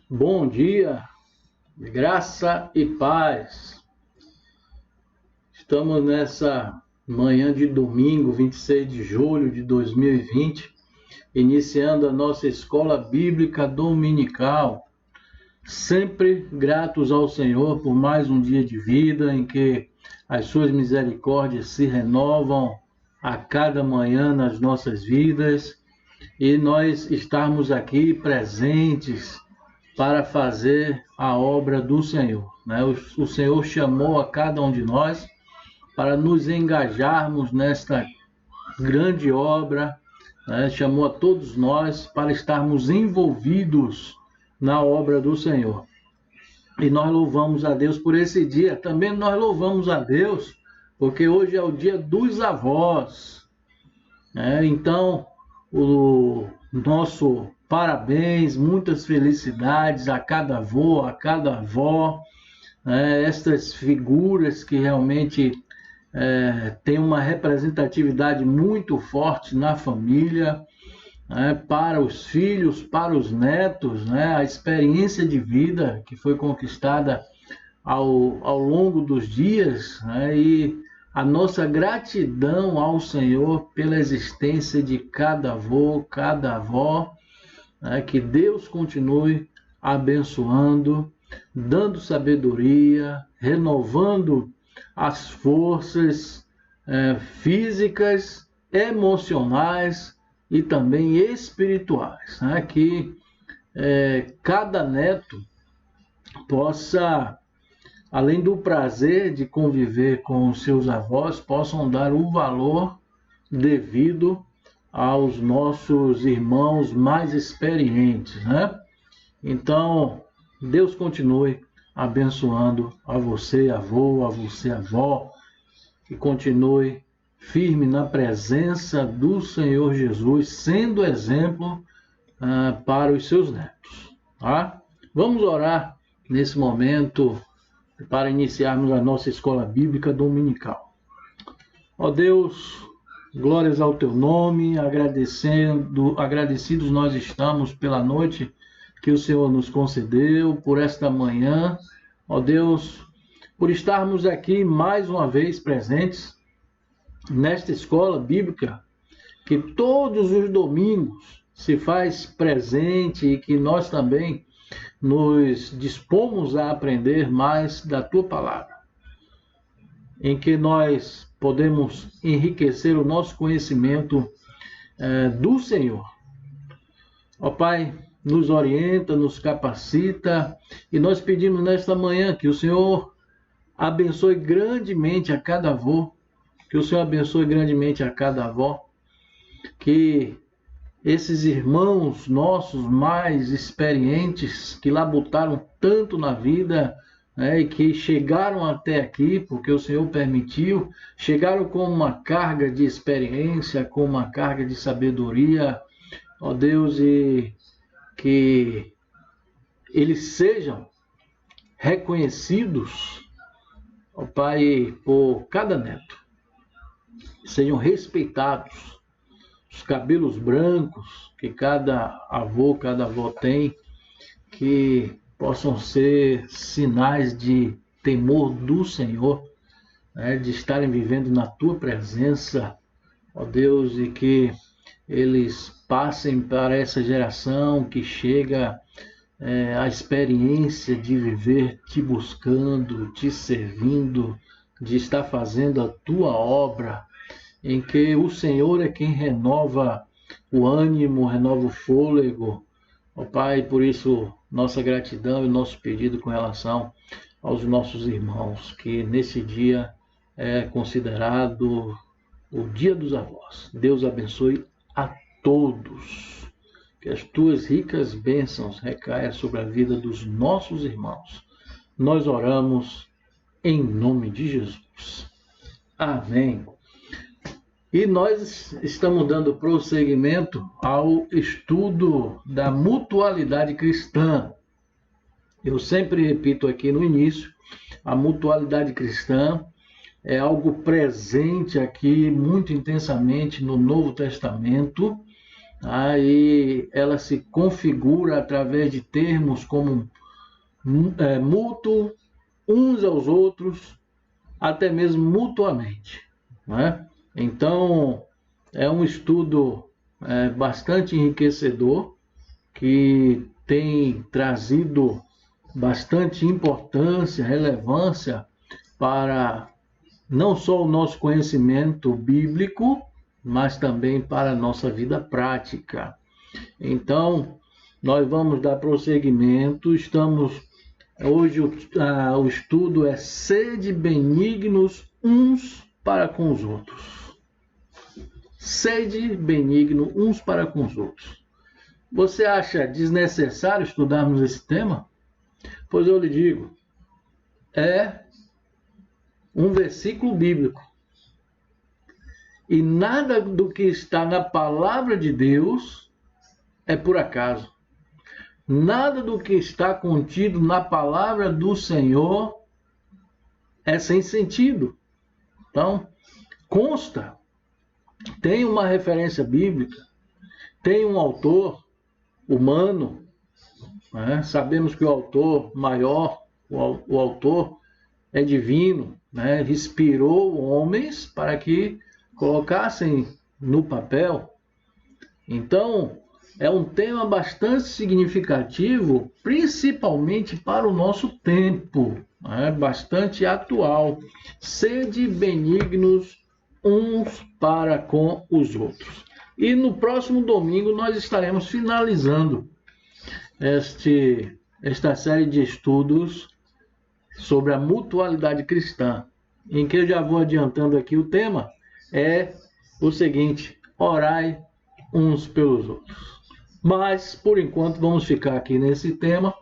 Bom dia, graça e paz. Estamos nessa manhã de domingo, 26 de julho de 2020, iniciando a nossa escola bíblica dominical. Sempre gratos ao Senhor por mais um dia de vida em que as suas misericórdias se renovam a cada manhã nas nossas vidas e nós estarmos aqui presentes para fazer a obra do Senhor, né? O Senhor chamou a cada um de nós para nos engajarmos nesta grande obra, né? Chamou a todos nós para estarmos envolvidos na obra do Senhor. E nós louvamos a Deus por esse dia. Também nós louvamos a Deus porque hoje é o dia dos avós, né? Então, o nosso parabéns, muitas felicidades a cada avô, a cada avó, né? Estas figuras que realmente têm uma representatividade muito forte na família, né? Para os filhos, para os netos, né? A experiência de vida que foi conquistada ao longo dos dias, né? E a nossa gratidão ao Senhor pela existência de cada avô, cada avó, né? Que Deus continue abençoando, dando sabedoria, renovando as forças físicas, emocionais e também espirituais, né? Que cada neto possa, além do prazer de conviver com os seus avós, possam dar o valor devido aos nossos irmãos mais experientes, né? Então, Deus continue abençoando a você, avô, a você, avó, que continue firme na presença do Senhor Jesus, sendo exemplo para os seus netos, tá? Vamos orar nesse momento para iniciarmos a nossa escola bíblica dominical. Ó Deus, glórias ao teu nome, agradecidos nós estamos pela noite que o Senhor nos concedeu, por esta manhã, ó Deus, por estarmos aqui mais uma vez presentes nesta escola bíblica, que todos os domingos se faz presente e que nós também nos dispomos a aprender mais da tua palavra, em que nós podemos enriquecer o nosso conhecimento do Senhor. Ó Pai, nos orienta, nos capacita, e nós pedimos nesta manhã que o Senhor abençoe grandemente a cada avô, que o Senhor abençoe grandemente a cada avó, que esses irmãos nossos mais experientes, que labutaram tanto na vida, né, e que chegaram até aqui, porque o Senhor permitiu, chegaram com uma carga de experiência, com uma carga de sabedoria, ó Deus, e que eles sejam reconhecidos, ó Pai, por cada neto, sejam respeitados, os cabelos brancos que cada avô, cada avó tem, que possam ser sinais de temor do Senhor, né, de estarem vivendo na tua presença, ó Deus, e que eles passem para essa geração que chega a experiência de viver te buscando, te servindo, de estar fazendo a tua obra, em que o Senhor é quem renova o ânimo, renova o fôlego. Ó Pai, por isso nossa gratidão e nosso pedido com relação aos nossos irmãos, que nesse dia é considerado o dia dos avós. Deus abençoe a todos. Que as tuas ricas bênçãos recaiam sobre a vida dos nossos irmãos. Nós oramos em nome de Jesus. Amém. E nós estamos dando prosseguimento ao estudo da mutualidade cristã. Eu sempre repito aqui no início, a mutualidade cristã é algo presente aqui muito intensamente no Novo Testamento, Aí ela se configura através de termos como mútuo, uns aos outros, até mesmo mutuamente, né? Então, é um estudo bastante enriquecedor, que tem trazido bastante importância, relevância para não só o nosso conhecimento bíblico, mas também para a nossa vida prática. Então, nós vamos dar prosseguimento. Hoje o estudo é sede benignos uns para com os outros. Sede benigno uns para com os outros. Você acha desnecessário estudarmos esse tema? Pois eu lhe digo, é um versículo bíblico. E nada do que está na palavra de Deus é por acaso. Nada do que está contido na palavra do Senhor é sem sentido. Então, consta, tem uma referência bíblica, tem um autor humano, né? Sabemos que o autor maior, o autor é divino, né? Inspirou homens para que colocassem no papel. Então, é um tema bastante significativo, principalmente para o nosso tempo, né? Bastante atual. Sede benignos uns para com os outros. E no próximo domingo nós estaremos finalizando esta série de estudos sobre a mutualidade cristã, em que eu já vou adiantando aqui o tema, é o seguinte: orai uns pelos outros. Mas, por enquanto, vamos ficar aqui nesse tema,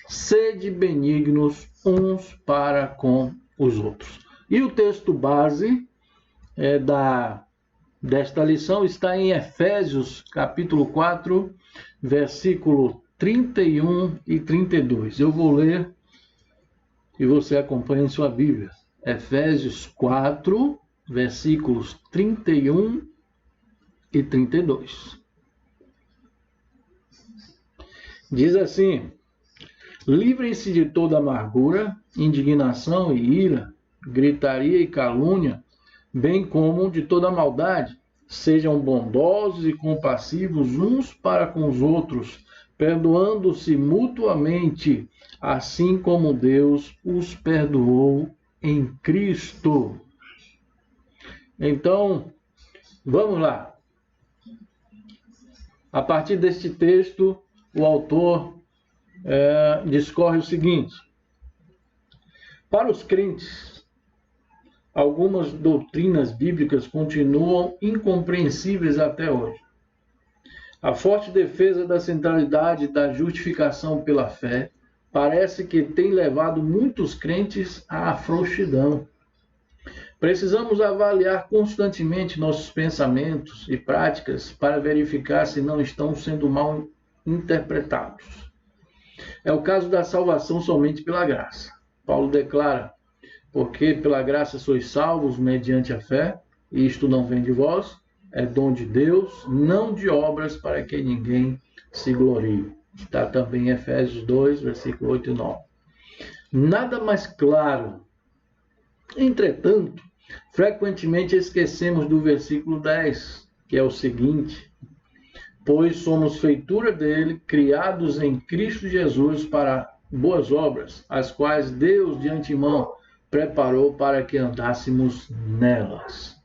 sede benignos uns para com os outros. E o texto base desta lição está em Efésios, capítulo 4, versículo 31 e 32. Eu vou ler e você acompanha em sua Bíblia. Efésios 4, versículos 31 e 32. Diz assim: livrem-se de toda amargura, indignação e ira, gritaria e calúnia, bem como de toda maldade. Sejam bondosos e compassivos uns para com os outros, perdoando-se mutuamente, assim como Deus os perdoou em Cristo. Então, vamos lá. A partir deste texto, o autor discorre o seguinte: para os crentes, algumas doutrinas bíblicas continuam incompreensíveis até hoje. A forte defesa da centralidade da justificação pela fé parece que tem levado muitos crentes à frouxidão. Precisamos avaliar constantemente nossos pensamentos e práticas para verificar se não estão sendo mal interpretados. É o caso da salvação somente pela graça. Paulo declara: porque pela graça sois salvos mediante a fé, e isto não vem de vós, é dom de Deus, não de obras, para que ninguém se glorie. Está também em Efésios 2, versículo 8 e 9. Nada mais claro. Entretanto, frequentemente esquecemos do versículo 10, que é o seguinte: pois somos feitura dele, criados em Cristo Jesus para boas obras, as quais Deus de antemão preparou para que andássemos nelas.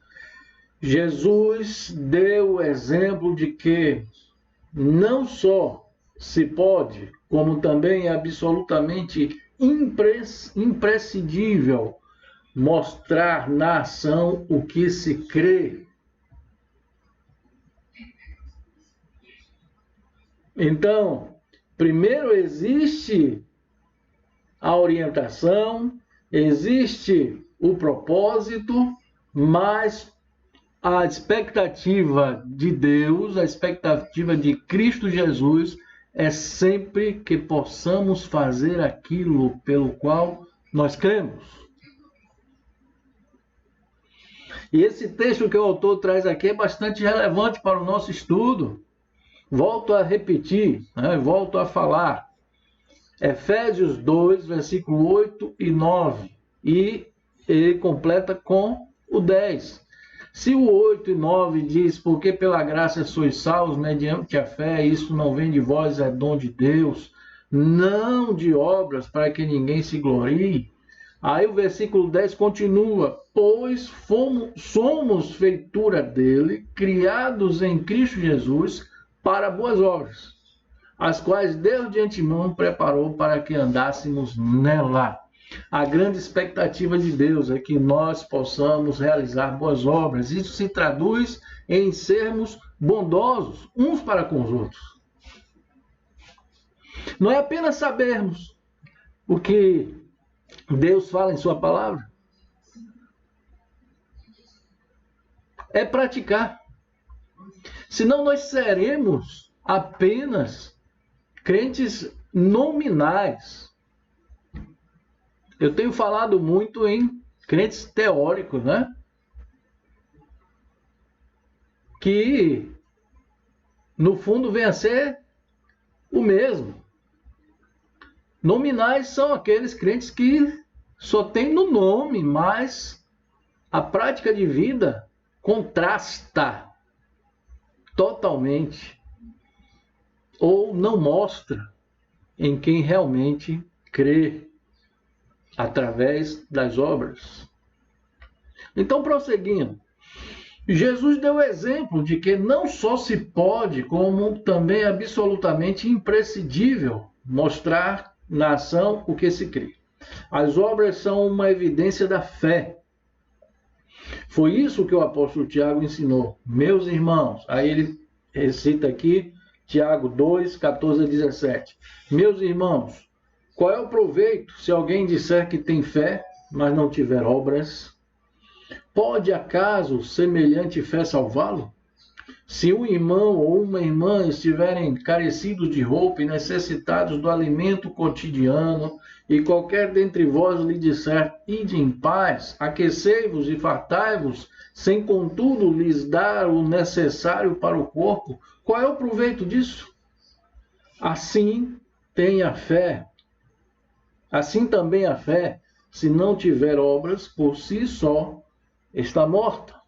Jesus deu o exemplo de que não só se pode, como também é absolutamente imprescindível mostrar na ação o que se crê. Então, primeiro existe a orientação, existe o propósito, mas a expectativa de Deus, a expectativa de Cristo Jesus é sempre que possamos fazer aquilo pelo qual nós cremos. E esse texto que o autor traz aqui é bastante relevante para o nosso estudo, Volto a repetir, né? Volto a falar. Efésios 2, versículo 8 e 9. E ele completa com o 10. Se o 8 e 9 diz, porque pela graça sois salvos mediante a fé, isso não vem de vós, é dom de Deus, não de obras, para que ninguém se glorie. Aí o versículo 10 continua, pois somos feitura dele, criados em Cristo Jesus, para boas obras, as quais Deus de antemão preparou para que andássemos nela. A grande expectativa de Deus é que nós possamos realizar boas obras. Isso se traduz em sermos bondosos uns para com os outros. Não é apenas sabermos o que Deus fala em sua palavra. É praticar. Senão nós seremos apenas crentes nominais. Eu tenho falado muito em crentes teóricos, né? Que, no fundo, vem a ser o mesmo. Nominais são aqueles crentes que só tem no nome, mas a prática de vida contrasta totalmente ou não mostra em quem realmente crê através das obras. Então, prosseguindo, Jesus deu exemplo de que não só se pode, como também é absolutamente imprescindível mostrar na ação o que se crê. As obras são uma evidência da fé. Foi isso que o apóstolo Tiago ensinou. Meus irmãos, aí ele recita aqui Tiago 2, 14 a 17. Meus irmãos, qual é o proveito se alguém disser que tem fé, mas não tiver obras? Pode acaso semelhante fé salvá-lo? Se um irmão ou uma irmã estiverem carecidos de roupa e necessitados do alimento cotidiano, e qualquer dentre vós lhe disser, ide em paz, aquecei-vos e fartai-vos, sem contudo lhes dar o necessário para o corpo, qual é o proveito disso? Assim também a fé, se não tiver obras, por si só está morta.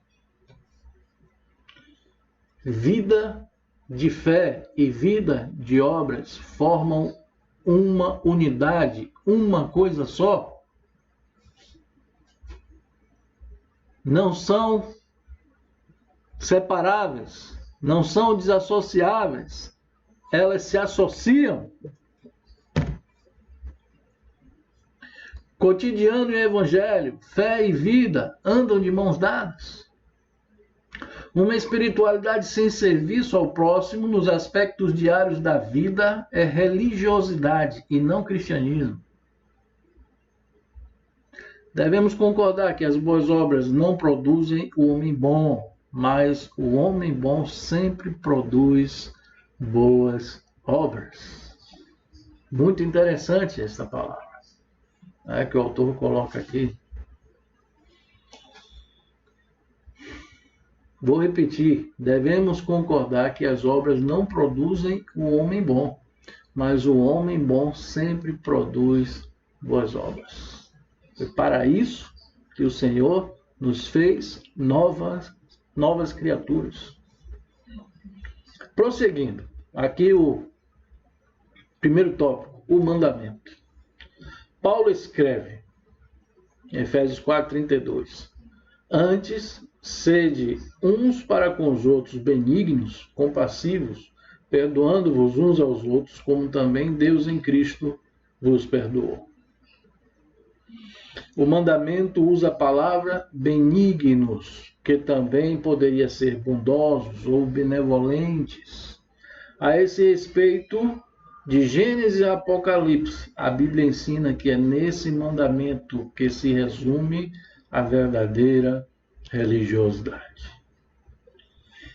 Vida de fé e vida de obras formam uma unidade, uma coisa só. Não são separáveis, não são desassociáveis. Elas se associam. Cotidiano e evangelho, fé e vida andam de mãos dadas. Uma espiritualidade sem serviço ao próximo nos aspectos diários da vida é religiosidade e não cristianismo. Devemos concordar que as boas obras não produzem o homem bom, mas o homem bom sempre produz boas obras. Muito interessante essa palavra, que o autor coloca aqui. Vou repetir, devemos concordar que as obras não produzem o homem bom, mas o homem bom sempre produz boas obras. Foi para isso que o Senhor nos fez novas criaturas. Prosseguindo, aqui o primeiro tópico, o mandamento. Paulo escreve, em Efésios 4:32, antes, sede uns para com os outros benignos, compassivos, perdoando-vos uns aos outros, como também Deus em Cristo vos perdoou. O mandamento usa a palavra benignos, que também poderia ser bondosos ou benevolentes. A esse respeito, de Gênesis a Apocalipse, a Bíblia ensina que é nesse mandamento que se resume a verdadeira religiosidade.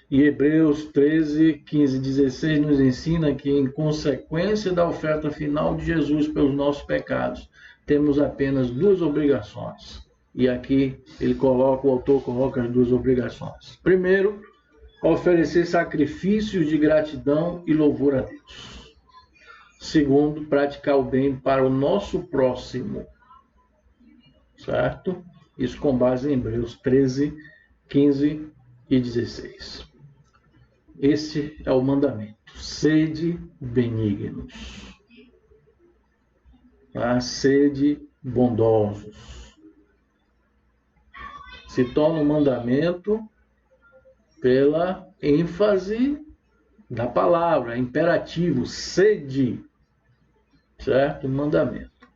E Hebreus 13, 15 e 16 nos ensina que, em consequência da oferta final de Jesus pelos nossos pecados, temos apenas duas obrigações. E aqui o autor coloca as duas obrigações. Primeiro, oferecer sacrifícios de gratidão e louvor a Deus. Segundo, praticar o bem para o nosso próximo. Certo? Isso com base em Hebreus 13, 15 e 16. Esse é o mandamento. Sede benignos. Sede bondosos. Se torna um mandamento pela ênfase da palavra, imperativo, sede, certo? Mandamento.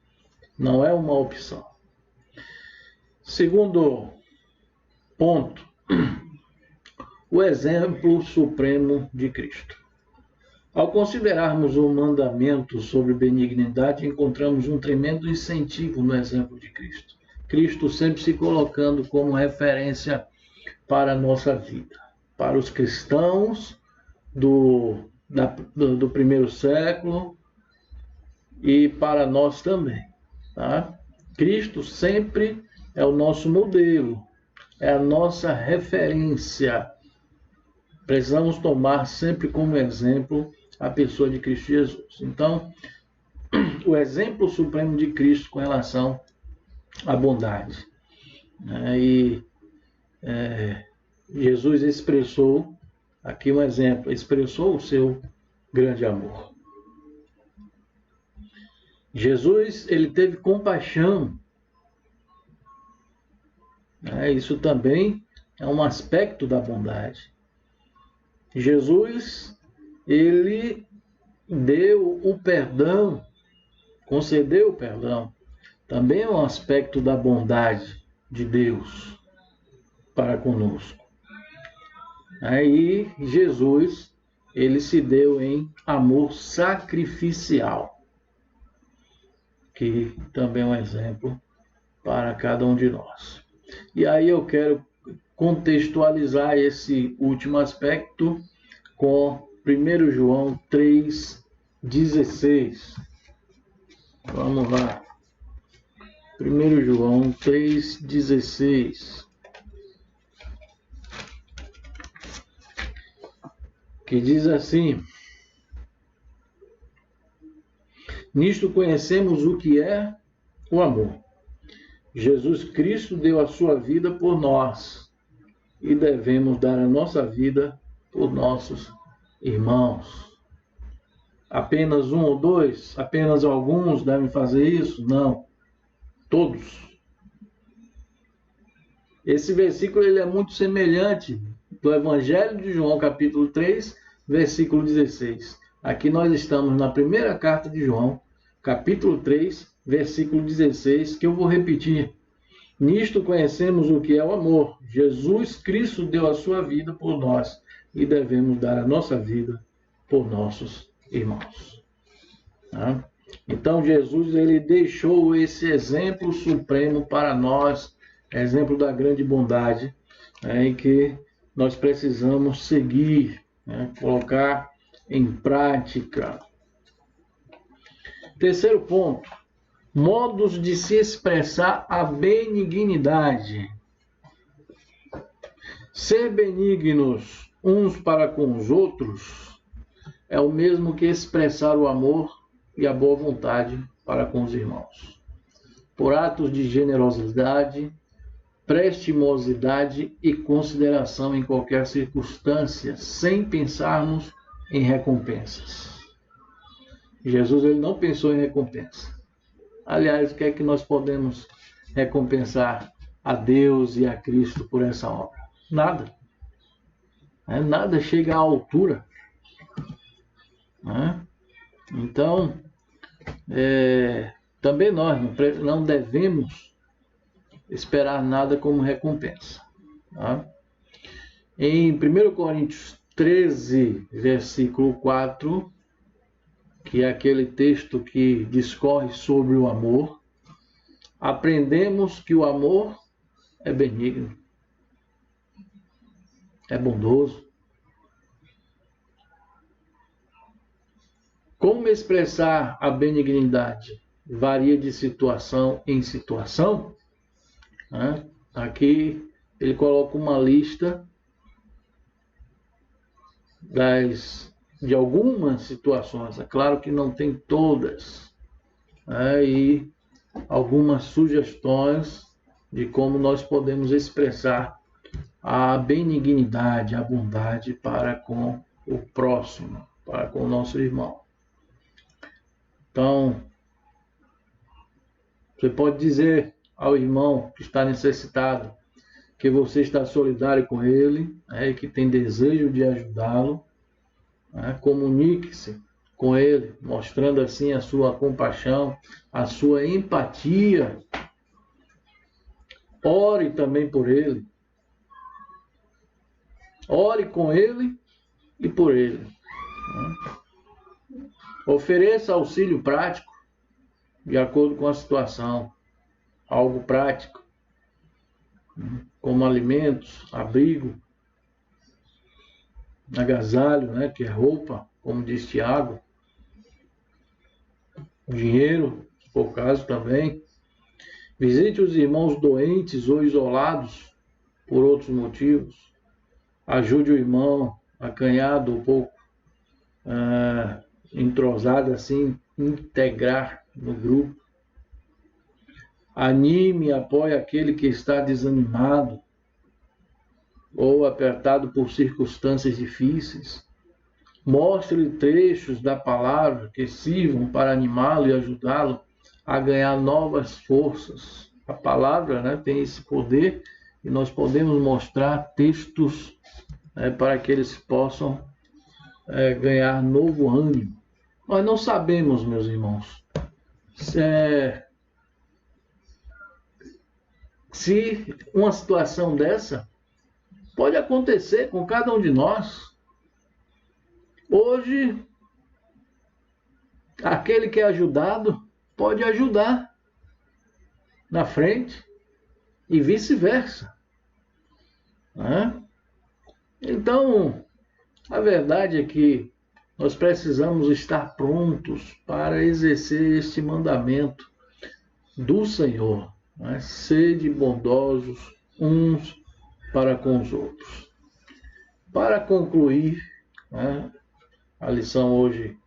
Não é uma opção. Segundo ponto, o exemplo supremo de Cristo. Ao considerarmos o mandamento sobre benignidade, encontramos um tremendo incentivo no exemplo de Cristo. Cristo sempre se colocando como referência para a nossa vida, para os cristãos do primeiro século e para nós também. Tá? Cristo sempre é o nosso modelo, é a nossa referência. Precisamos tomar sempre como exemplo a pessoa de Cristo Jesus. Então, o exemplo supremo de Cristo com relação à bondade. Jesus expressou, aqui um exemplo, expressou o seu grande amor. Jesus, ele teve compaixão. Isso também é um aspecto da bondade. Jesus, ele deu o perdão, concedeu o perdão. Também é um aspecto da bondade de Deus para conosco. Aí Jesus, ele se deu em amor sacrificial, que também é um exemplo para cada um de nós. E aí eu quero contextualizar esse último aspecto com 1 João 3,16. Vamos lá. 1 João 3,16. Que diz assim: nisto conhecemos o que é o amor. Jesus Cristo deu a sua vida por nós e devemos dar a nossa vida por nossos irmãos. Apenas um ou dois? Apenas alguns devem fazer isso? Não. Todos. Esse versículo ele é muito semelhante do Evangelho de João, capítulo 3, versículo 16. Aqui nós estamos na primeira carta de João, capítulo 3, versículo 16, que eu vou repetir. Nisto conhecemos o que é o amor. Jesus Cristo deu a sua vida por nós e devemos dar a nossa vida por nossos irmãos. Tá? Então Jesus ele deixou esse exemplo supremo para nós, exemplo da grande bondade, em que nós precisamos seguir, colocar em prática. Terceiro ponto, modos de se expressar a benignidade. Ser benignos uns para com os outros é o mesmo que expressar o amor e a boa vontade para com os irmãos. Por atos de generosidade, prestimosidade e consideração em qualquer circunstância, sem pensarmos em recompensas. Jesus ele não pensou em recompensa. Aliás, o que é que nós podemos recompensar a Deus e a Cristo por essa obra? Nada. Nada chega à altura. Então, também nós não devemos esperar nada como recompensa. Tá? Em 1 Coríntios 13, versículo 4, que é aquele texto que discorre sobre o amor, aprendemos que o amor é benigno, é bondoso. Como expressar a benignidade? Varia de situação em situação. Aqui ele coloca uma lista de algumas situações, é claro que não tem todas, e algumas sugestões de como nós podemos expressar a benignidade, a bondade para com o próximo, para com o nosso irmão. Então, você pode dizer ao irmão que está necessitado que você está solidário com ele, e que tem desejo de ajudá-lo. Comunique-se com ele, mostrando assim a sua compaixão, a sua empatia. Ore também por ele. Ore com ele e por ele. Ofereça auxílio prático de acordo com a situação. Algo prático, como alimentos, abrigo, agasalho, que é roupa, como diz Tiago. Dinheiro, se for o caso também. Visite os irmãos doentes ou isolados por outros motivos. Ajude o irmão acanhado ou pouco entrosado assim, integrar no grupo. Anime e apoie aquele que está desanimado ou apertado por circunstâncias difíceis. Mostre trechos da palavra que sirvam para animá-lo e ajudá-lo a ganhar novas forças. A palavra tem esse poder e nós podemos mostrar textos para que eles possam ganhar novo ânimo. Nós não sabemos, meus irmãos, se uma situação dessa pode acontecer com cada um de nós. Hoje, aquele que é ajudado pode ajudar na frente e vice-versa. Então, a verdade é que nós precisamos estar prontos para exercer este mandamento do Senhor. Sede bondosos uns para com os outros. Para concluir, a lição hoje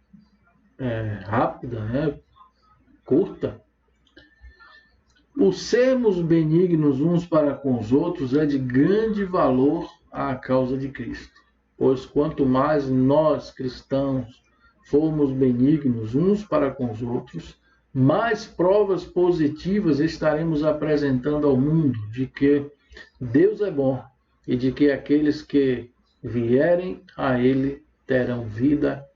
é rápida, curta. O sermos benignos uns para com os outros é de grande valor à causa de Cristo. Pois quanto mais nós, cristãos, formos benignos uns para com os outros, mais provas positivas estaremos apresentando ao mundo de que Deus é bom e de que aqueles que vierem a Ele terão vida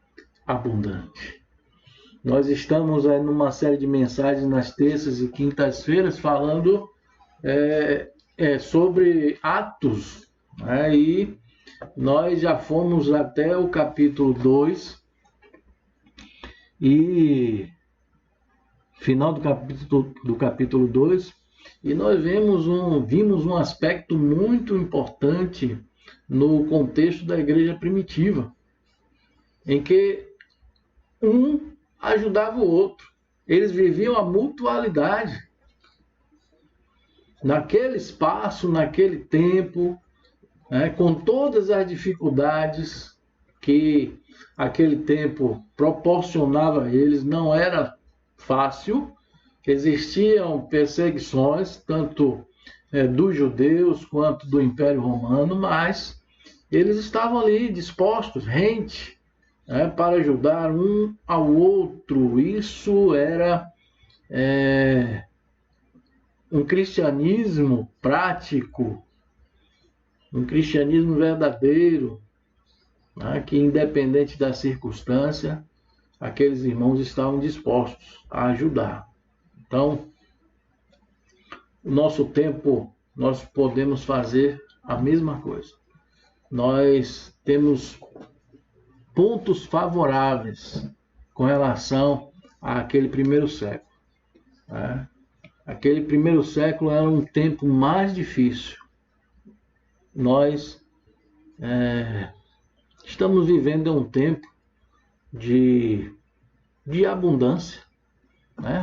abundante. Nós estamos numa série de mensagens nas terças e quintas-feiras falando sobre Atos, e nós já fomos até o capítulo 2 e final do capítulo 2, e nós vimos um aspecto muito importante no contexto da igreja primitiva, em que um ajudava o outro. Eles viviam a mutualidade. Naquele espaço, naquele tempo, com todas as dificuldades que aquele tempo proporcionava a eles, não era fácil. Existiam perseguições, tanto dos judeus quanto do Império Romano, mas eles estavam ali dispostos, rente, para ajudar um ao outro. Isso era um cristianismo prático, um cristianismo verdadeiro, que independente da circunstância, aqueles irmãos estavam dispostos a ajudar. Então, no nosso tempo, nós podemos fazer a mesma coisa. Nós temos pontos favoráveis com relação àquele primeiro século. Aquele primeiro século era um tempo mais difícil. Nós estamos vivendo um tempo de abundância.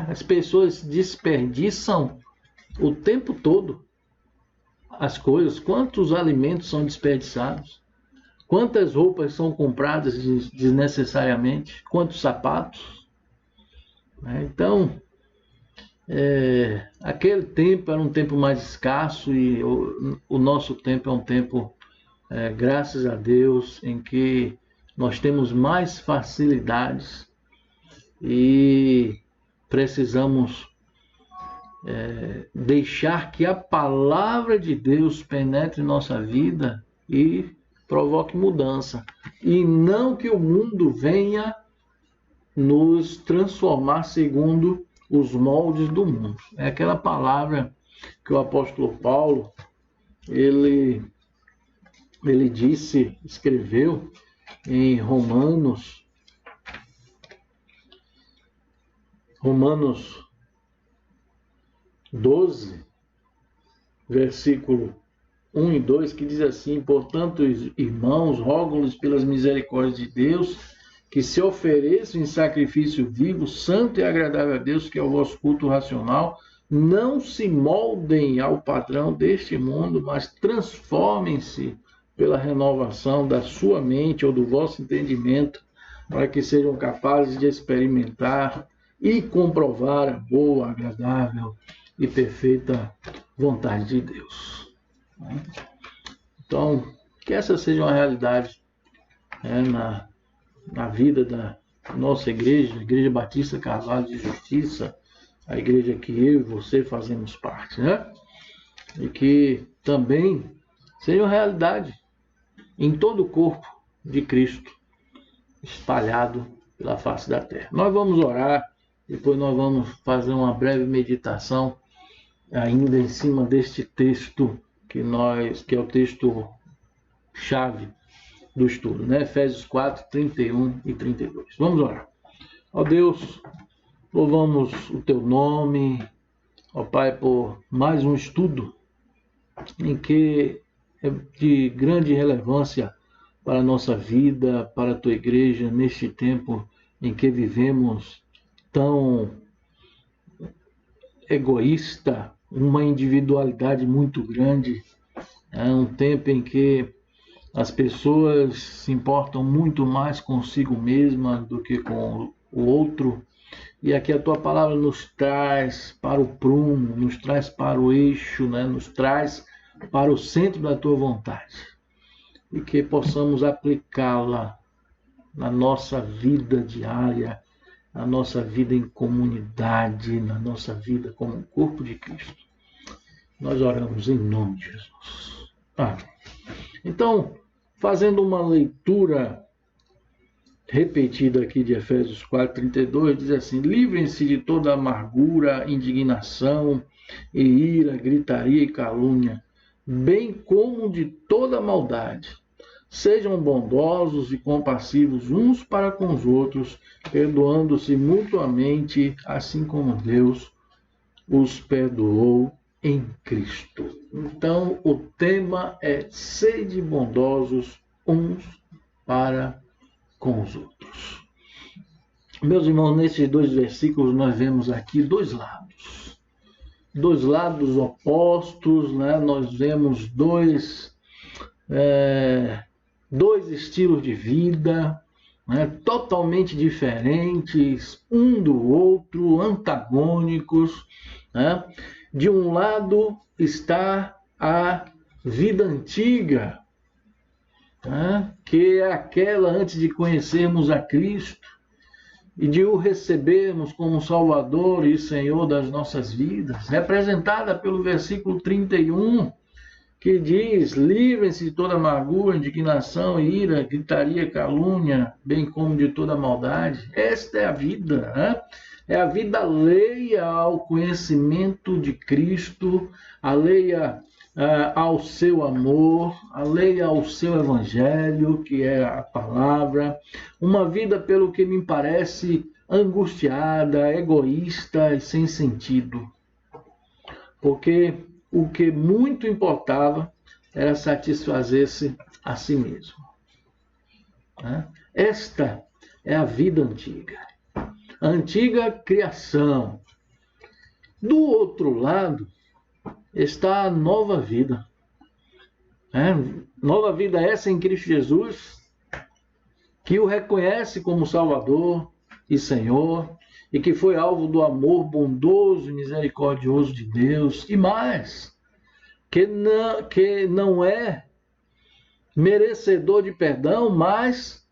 As pessoas desperdiçam o tempo todo as coisas. Quantos alimentos são desperdiçados? Quantas roupas são compradas desnecessariamente? Quantos sapatos? Então, aquele tempo era um tempo mais escasso e o nosso tempo é um tempo, graças a Deus, em que nós temos mais facilidades e precisamos deixar que a palavra de Deus penetre em nossa vida e provoque mudança. E não que o mundo venha nos transformar segundo os moldes do mundo. É aquela palavra que o apóstolo Paulo, ele escreveu em Romanos 12, versículo 1 e 2, que diz assim: portanto, irmãos, rogo-lhes pelas misericórdias de Deus, que se ofereçam em sacrifício vivo, santo e agradável a Deus, que é o vosso culto racional. Não se moldem ao padrão deste mundo, mas transformem-se pela renovação da sua mente ou do vosso entendimento, para que sejam capazes de experimentar e comprovar a boa, agradável e perfeita vontade de Deus. Então, que essa seja uma realidade na vida da nossa igreja, a Igreja Batista Carvalho de Justiça, a igreja que eu e você fazemos parte, E que também seja uma realidade em todo o corpo de Cristo, espalhado pela face da terra. Nós vamos orar, depois nós vamos fazer uma breve meditação ainda em cima deste texto que é o texto chave do estudo, Efésios 4, 31 e 32. Vamos orar. Ó Deus, louvamos o teu nome, ó Pai, por mais um estudo em que é de grande relevância para a nossa vida, para a tua igreja, neste tempo em que vivemos tão egoísta, uma individualidade muito grande. É um tempo em que as pessoas se importam muito mais consigo mesma do que com o outro. E aqui a tua palavra nos traz para o prumo, nos traz para o eixo, nos traz para o centro da tua vontade. E que possamos aplicá-la na nossa vida diária, na nossa vida em comunidade, na nossa vida como corpo de Cristo. Nós oramos em nome de Jesus. Amém. Então, fazendo uma leitura repetida aqui de Efésios 4:32, diz assim: livrem-se de toda amargura, indignação e ira, gritaria e calúnia, bem como de toda maldade. Sejam bondosos e compassivos uns para com os outros, perdoando-se mutuamente, assim como Deus os perdoou em Cristo. Então, o tema é: sede bondosos uns para com os outros. Meus irmãos, nesses dois versículos nós vemos aqui dois lados opostos, Nós vemos dois estilos de vida, totalmente diferentes, um do outro, antagônicos. De um lado está a vida antiga, que é aquela antes de conhecermos a Cristo e de o recebermos como Salvador e Senhor das nossas vidas, representada pelo versículo 31, que diz: livrem-se de toda amargura, indignação, ira, gritaria, calúnia, bem como de toda maldade. Esta é a vida, É a vida alheia ao conhecimento de Cristo, alheia ao seu amor, alheia ao seu evangelho, que é a palavra. Uma vida, pelo que me parece, angustiada, egoísta e sem sentido. Porque o que muito importava era satisfazer-se a si mesmo. Esta é a vida antiga. A antiga criação. Do outro lado está a nova vida. Nova vida essa em Cristo Jesus, que o reconhece como Salvador e Senhor, e que foi alvo do amor bondoso e misericordioso de Deus, e mais, que não é merecedor de perdão, mas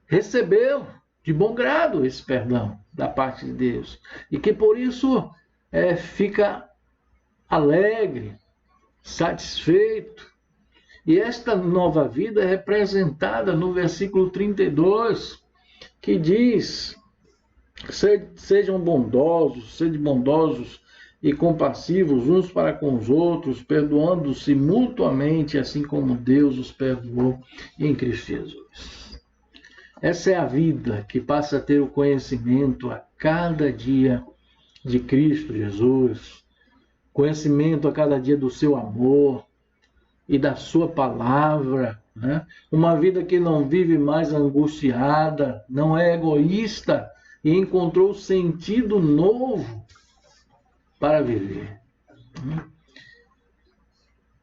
recebeu de bom grado esse perdão da parte de Deus, e que por isso fica alegre, satisfeito. E esta nova vida é representada no versículo 32, que diz: sejam bondosos, sede bondosos e compassivos uns para com os outros, perdoando-se mutuamente, assim como Deus os perdoou em Cristo Jesus. Essa é a vida que passa a ter o conhecimento a cada dia de Cristo Jesus, conhecimento a cada dia do seu amor e da sua palavra, Uma vida que não vive mais angustiada, não é egoísta e encontrou sentido novo para viver.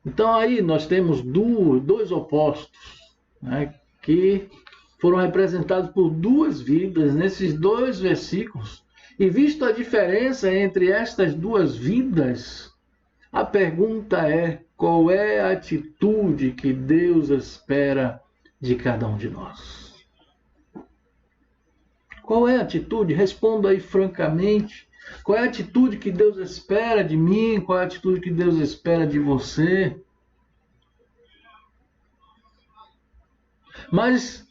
Então aí nós temos dois opostos, que foram representados por duas vidas nesses dois versículos. E visto a diferença entre estas duas vidas, a pergunta é: qual é a atitude que Deus espera de cada um de nós? Qual é a atitude? Responda aí francamente. Qual é a atitude que Deus espera de mim? Qual é a atitude que Deus espera de você? Mas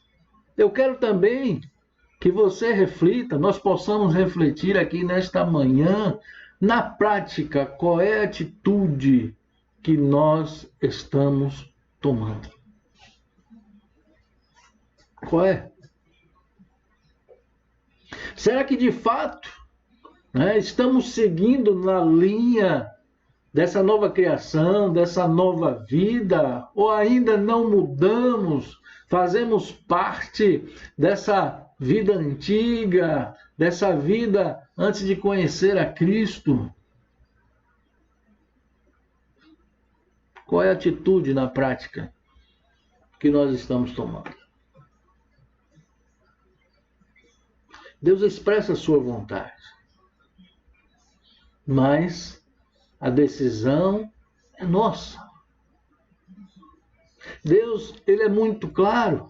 eu quero também que você reflita, nós possamos refletir aqui nesta manhã, na prática, qual é a atitude que nós estamos tomando. Qual é? Será que de fato estamos seguindo na linha dessa nova criação, dessa nova vida, ou ainda não mudamos, fazemos parte dessa vida antiga, dessa vida antes de conhecer a Cristo? Qual é a atitude na prática que nós estamos tomando? Deus expressa a sua vontade, mas a decisão é nossa. Deus, ele é muito claro,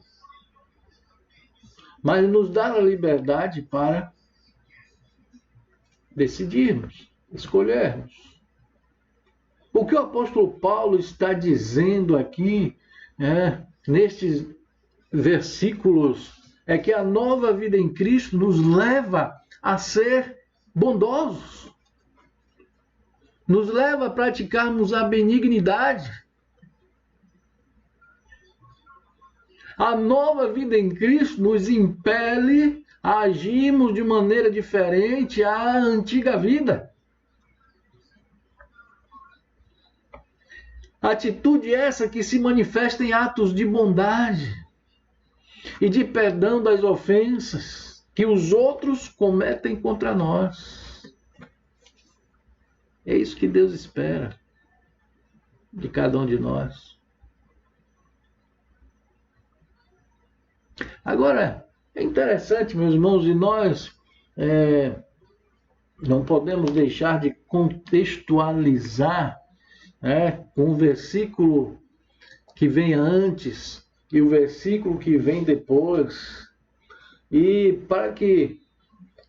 mas nos dá a liberdade para decidirmos, escolhermos. O que o apóstolo Paulo está dizendo aqui, nestes versículos, é que a nova vida em Cristo nos leva a ser bondosos, nos leva a praticarmos a benignidade. A nova vida em Cristo nos impele a agirmos de maneira diferente à antiga vida. Atitude essa que se manifesta em atos de bondade e de perdão das ofensas que os outros cometem contra nós. É isso que Deus espera de cada um de nós. Agora, é interessante, meus irmãos, e nós não podemos deixar de contextualizar com o versículo que vem antes e o versículo que vem depois, e para que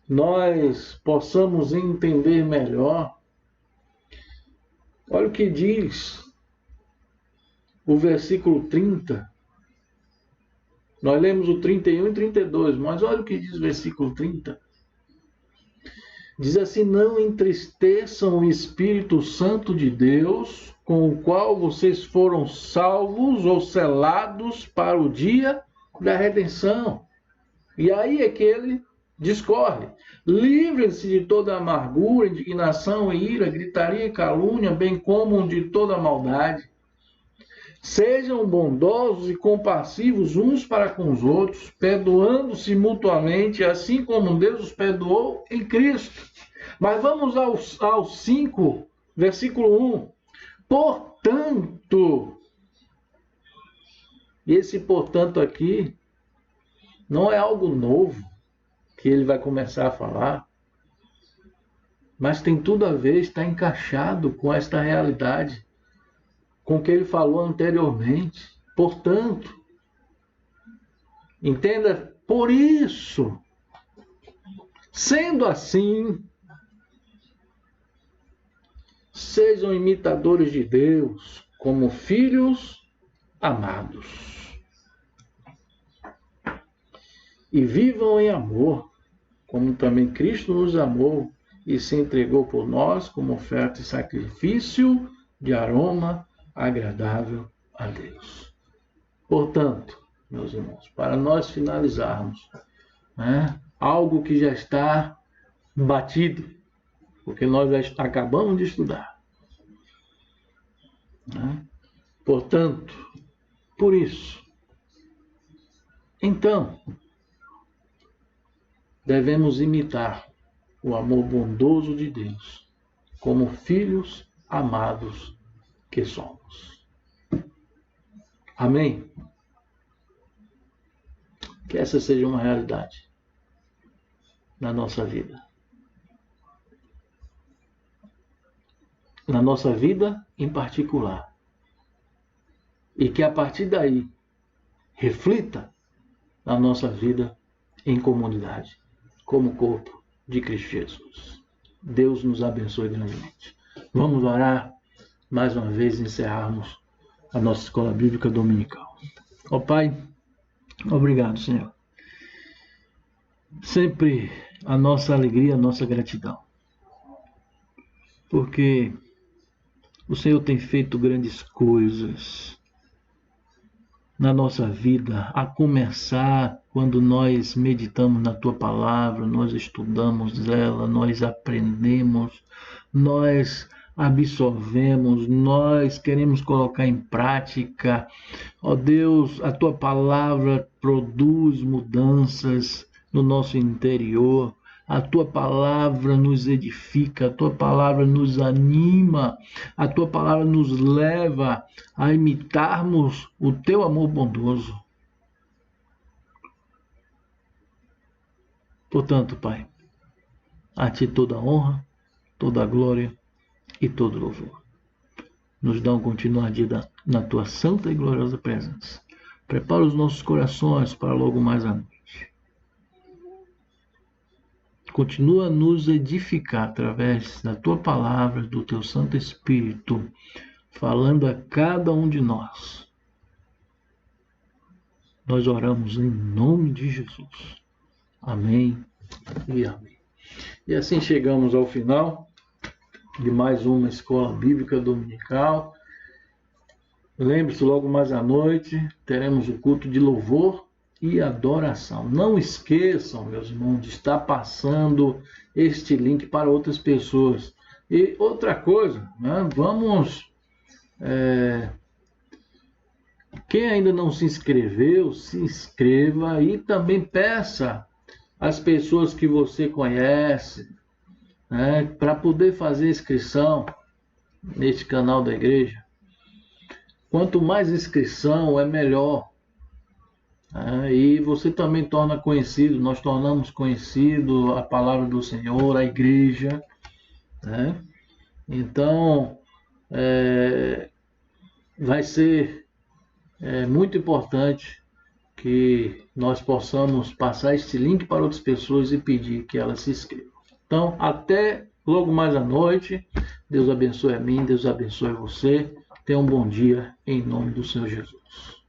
nós possamos entender melhor, olha o que diz o versículo 30. Nós lemos o 31 e 32, mas olha o que diz o versículo 30. Diz assim: não entristeçam o Espírito Santo de Deus, com o qual vocês foram salvos ou selados para o dia da redenção. E aí é que ele discorre: livrem-se de toda amargura, indignação e ira, gritaria e calúnia, bem como de toda maldade. Sejam bondosos e compassivos uns para com os outros, perdoando-se mutuamente, assim como Deus os perdoou em Cristo. Mas vamos ao 5, versículo 1. Portanto, esse portanto aqui não é algo novo que ele vai começar a falar, mas tem tudo a ver, está encaixado com esta realidade, com o que ele falou anteriormente. Portanto, entenda, por isso, sendo assim, sejam imitadores de Deus como filhos amados. E vivam em amor, como também Cristo nos amou e se entregou por nós como oferta e sacrifício de aroma agradável a Deus. Portanto, meus irmãos, para nós finalizarmos, algo que já está batido, porque nós já acabamos de estudar. Portanto, por isso, então, devemos imitar o amor bondoso de Deus, como filhos amados que somos. Amém? Que essa seja uma realidade na nossa vida. Na nossa vida em particular. E que a partir daí reflita na nossa vida em comunidade, como corpo de Cristo Jesus. Deus nos abençoe grandemente. Vamos orar mais uma vez e encerrarmos a nossa escola bíblica dominical. Ó Pai, obrigado, Senhor. Sempre a nossa alegria, a nossa gratidão. Porque o Senhor tem feito grandes coisas na nossa vida, a começar quando nós meditamos na Tua Palavra, nós estudamos ela, nós aprendemos, nós absorvemos, nós queremos colocar em prática. Ó Deus, a Tua Palavra produz mudanças no nosso interior. A Tua Palavra nos edifica, a Tua Palavra nos anima, a Tua Palavra nos leva a imitarmos o Teu amor bondoso. Portanto, Pai, a Ti toda a honra, toda a glória e todo louvor. Nos dá um continuar dia na Tua santa e gloriosa presença. Prepara os nossos corações para logo mais à noite. Continua a nos edificar através da Tua Palavra, do Teu Santo Espírito, falando a cada um de nós. Nós oramos em nome de Jesus. Amém e amém. E assim chegamos ao final de mais uma escola bíblica dominical. Lembre-se, logo mais à noite teremos o culto de louvor e adoração. Não esqueçam, meus irmãos, de estar passando este link para outras pessoas. E outra coisa, vamos... Quem ainda não se inscreveu, se inscreva e também peça às pessoas que você conhece, para poder fazer inscrição neste canal da igreja. Quanto mais inscrição, é melhor. E você também torna conhecido, nós tornamos conhecido a palavra do Senhor, a igreja. Então, vai ser muito importante que nós possamos passar este link para outras pessoas e pedir que elas se inscrevam. Então, até logo mais à noite. Deus abençoe a mim, Deus abençoe você. Tenha um bom dia em nome do Senhor Jesus.